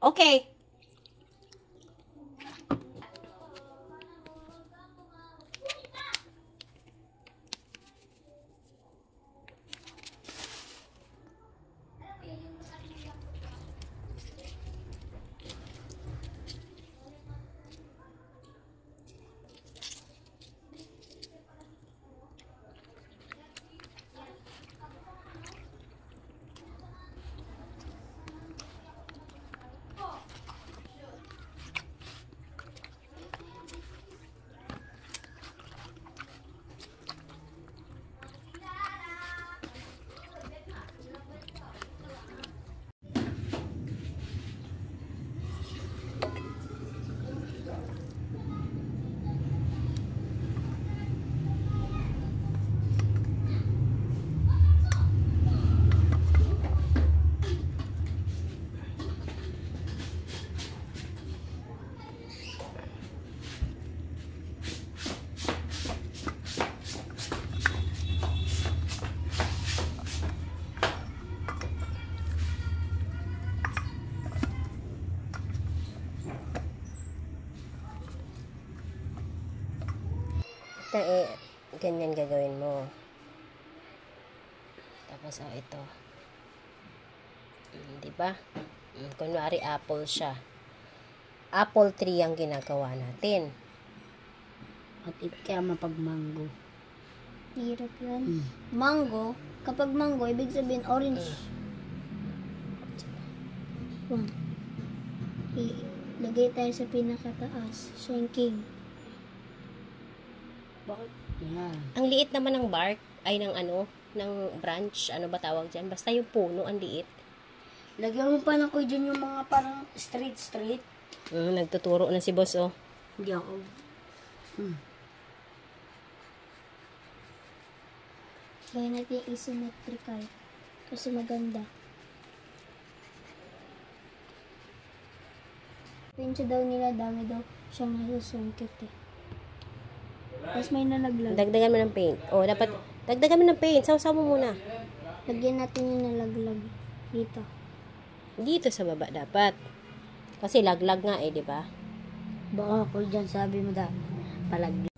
Okay. Ito ganyan gagawin mo. Tapos, ito. Diba? Kunwari, apple siya. Apple tree ang ginagawa natin. At kaya mapag mango. Hirap yun. Mango, kapag mango, ibig sabihin orange. One. Lagay tayo sa pinakataas. Siya yung king. Bakit? Yan. Ang liit naman ng bark, ay ng ng branch, ano ba tawag dyan? Basta yung puno, ang liit. Lagyan mo pa na ko dyan yung mga parang straight. Nagtuturo na si boss, oh. Hindi ako. Gawin natin yung asymmetrical. Kasi maganda. Pinsya daw nila, dami daw siyang nasusungkit eh. Tapos may nalaglag. Dagdagan mo ng paint. Oh, dapat, dagdagan mo ng paint. Saw mo muna. Lagyan natin yung nalaglag dito. Dito sa baba dapat. Kasi laglag nga di ba? Baka ako dyan sabi mo dami. Palaglag.